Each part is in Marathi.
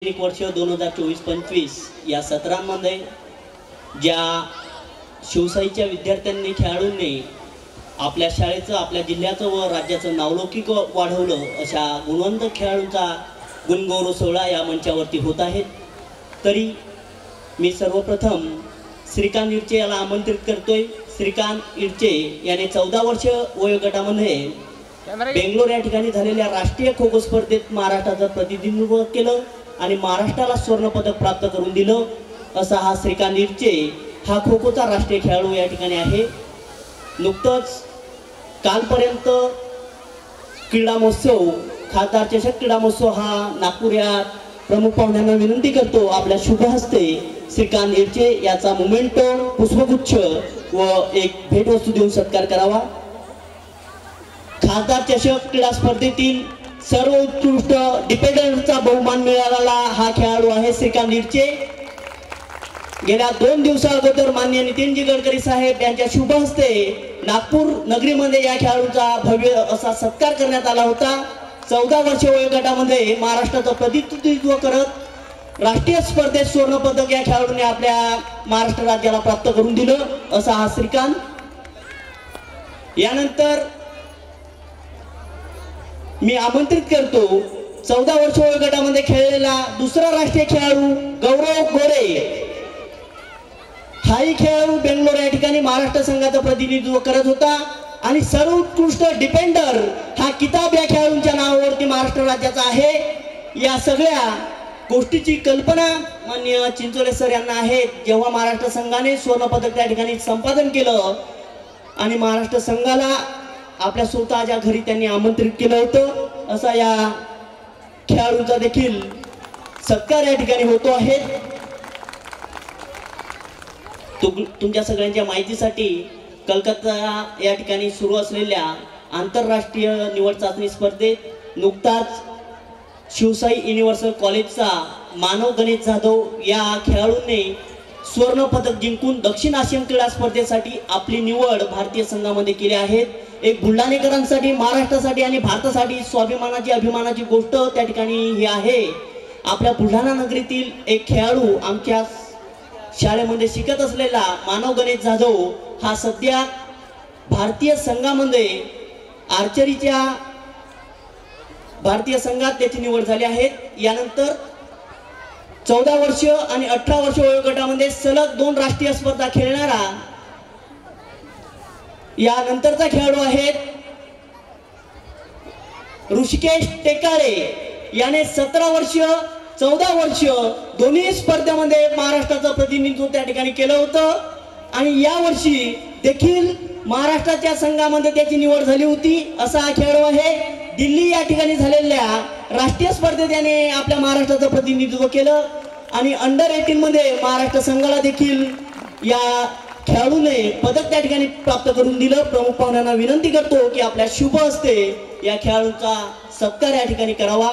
शैक्षणिक वर्ष 2024-25 या सत्रामध्ये ज्या शिवशाहीच्या विद्यार्थ्यांनी खेळाडूंनी आपल्या शाळेचं आपल्या जिल्ह्याचं व राज्याचं नावलौकिक वाढवलं अशा गुणवंत खेळाडूंचा गुणगौरव सोहळा या मंचावरती होत आहे। तरी मी सर्वप्रथम श्रीकांत इरचे याला आमंत्रित करतोय। श्रीकांत इरचे याने 14 वर्ष वयोगटामध्ये बेंगलोर या ठिकाणी झालेल्या राष्ट्रीय खो खो स्पर्धेत महाराष्ट्राचं प्रतिनिधित्व केलं आणि महाराष्ट्राला स्वर्ण पदक प्राप्त करून दिलं। असा हा श्रीकांत इरचे हा खो खोचा राष्ट्रीय खेळाडू या ठिकाणी आहे। नुकतंच कालपर्यंत क्रीडा महोत्सव खासदार चषक क्रीडा महोत्सव हा नागपूर या प्रमुख पाहुण्यांना विनंती करतो आपल्या शुभ हस्ते श्रीकांत इरचे याचा मोमेंटो पुष्पगुच्छ व एक भेटवस्तू देऊन सत्कार करावा। खासदार चषक क्रीडा स्पर्धेतील सर्व उत्कृष्ट डिपेंडरचा बहुमान मिळालेला हा खेळाडू आहे श्रीकांत इरचे। गेल्या 2 दिवसाअगोदर माननीय नितीनजी गडकरी साहेब यांच्या शुभ हस्ते नागपूर नगरीमध्ये या खेळाडूचा भव्य असा सत्कार करण्यात आला होता। 14 वर्ष वयोगटामध्ये महाराष्ट्राचं प्रतिनिधित्व करत राष्ट्रीय स्पर्धेत स्वर्ण पदक या खेळाडूने आपल्या महाराष्ट्र राज्याला प्राप्त करून दिलं। असा हा श्रीकांत। यानंतर मी आमंत्रित करतो 14 वर्ष वयोगटामध्ये खेळलेला दुसरा राष्ट्रीय खेळाडू गौरव गोरे। हाही खेळाडू बेंगलोर या ठिकाणी महाराष्ट्र संघाचं प्रतिनिधित्व करत होता आणि सर्व उत्कृष्ट डिपेंडर हा किताब या खेळाडूंच्या नावावरती महाराष्ट्र राज्याचा आहे। या सगळ्या गोष्टीची कल्पना माननीय चिंचोले सर यांना आहे। जेव्हा महाराष्ट्र संघाने स्वर्ण पदक त्या ठिकाणी संपादन केलं आणि महाराष्ट्र संघाला आपल्या स्वतःच्या घरी त्यांनी आमंत्रित केलं होतं। असा या खेळाडूचा देखील सत्कार या ठिकाणी होतो आहे। तुमच्या सगळ्यांच्या माहितीसाठी कलकत्ता या ठिकाणी सुरू असलेल्या आंतरराष्ट्रीय निवड चाचणी स्पर्धेत नुकताच शिवशाही युनिव्हर्सल कॉलेजचा मानव गणेश जाधव या खेळाडूने स्वर्ण पदक जिंकून दक्षिण आशियन क्रीडा स्पर्धेसाठी आपली निवड भारतीय संघामध्ये केली आहे। एक बुलढाणेकरांसाठी महाराष्ट्रासाठी आणि भारतासाठी स्वाभिमानाची अभिमानाची गोष्ट त्या ठिकाणी ही आहे। आपल्या बुलढाणा नगरीतील एक खेळाडू आमच्या शाळेमध्ये शिकत असलेला मानव गणेश जाधव हा सध्या भारतीय संघामध्ये आर्चरीच्या भारतीय संघात त्याची निवड झाली आहे। यानंतर 14 वर्ष आणि 18 वर्ष वयोगटामध्ये सलग 2 राष्ट्रीय स्पर्धा खेळणारा यानंतरचा खेळाडू आहे ऋषिकेश टेकाळे। याने 17 वर्ष 14 वर्ष दोन्ही स्पर्धेमध्ये महाराष्ट्राचं प्रतिनिधित्व त्या ठिकाणी केलं होतं आणि या वर्षी देखील महाराष्ट्राच्या संघामध्ये त्याची निवड झाली होती। असा हा खेळाडू आहे। दिल्ली या ठिकाणी झालेल्या राष्ट्रीय स्पर्धेत त्याने आपल्या महाराष्ट्राचं प्रतिनिधित्व केलं आणि अंडर 18 मध्ये महाराष्ट्र संघाला देखील या खेळाडूने पदक त्या ठिकाणी प्राप्त करून दिलं। प्रमुख पाहुण्यांना विनंती करतो की आपल्या शुभ हस्ते या खेळाडूचा सत्कार या ठिकाणी करावा।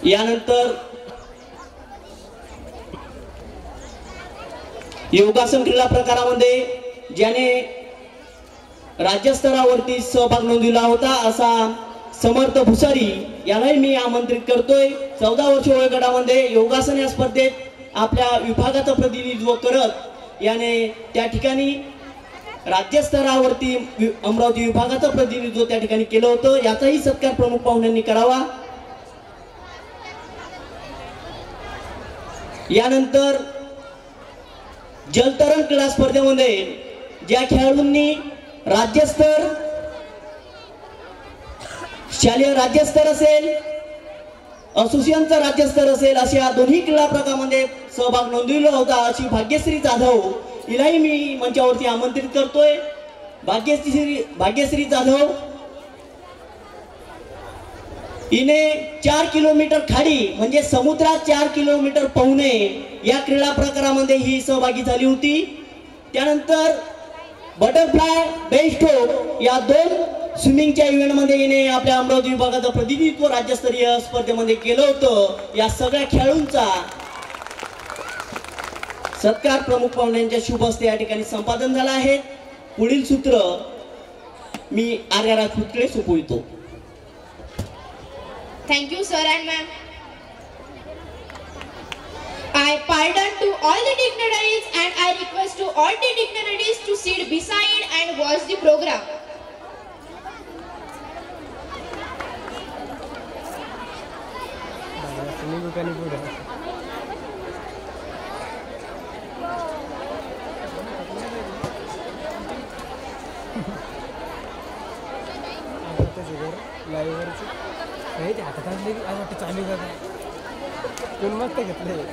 यानंतर योगासन क्रीडा प्रकारामध्ये ज्याने राज्यस्तरावरती सहभाग नोंदविला होता असा समर्थ भुसारी यालाही मी आमंत्रित करतोय। 14 वर्ष वयोगटामध्ये योगासन या स्पर्धेत आपल्या विभागाचं प्रतिनिधित्व करत याने त्या ठिकाणी राज्यस्तरावरती अमरावती विभागाचं प्रतिनिधित्व त्या ठिकाणी केलं होतं। याचाही सत्कार प्रमुख पाहुण्यांनी करावा। यानंतर जलतरण क्रीडा स्पर्धेमध्ये ज्या खेळाडूंनी राज्यस्तर शालेय राज्यस्तर असेल असोसिएशनचा राज्यस्तर असेल अशा दोन्ही क्रीडा प्रकारामध्ये सहभाग नोंदविला होता अशी भाग्यश्री जाधव हिलाही मी मंचावरती आमंत्रित करतोय। भाग्यश्री जाधव हिने 4 किलोमीटर खाडी म्हणजे समुद्रात 4 किलोमीटर पोहणे या क्रीडा प्रकारामध्ये ही सहभागी झाली होती। त्यानंतर बटरफ्लाय बेस्टस्ट्रोक या 2 स्विमिंगच्या इव्हेंटमध्ये हिने आपल्या अमरावती विभागाचं प्रतिनिधित्व राज्यस्तरीय स्पर्धेमध्ये केलं होतं। या सगळ्या खेळाडूंचा सत्कार प्रमुख पाहुण्यांच्या शुभ हस्ते या ठिकाणी संपादन झाला आहे। पुढील सूत्र मी Arya राजपूतकडे सोपवितो। Thank you, sir and ma'am. I pardon to all the dignitaries and I request to all the dignitaries to sit beside and watch the program. लाईव्हवरचं नाही ते हातात आणले की आज वाटतं चालू का काय कोण मस्त घेतलं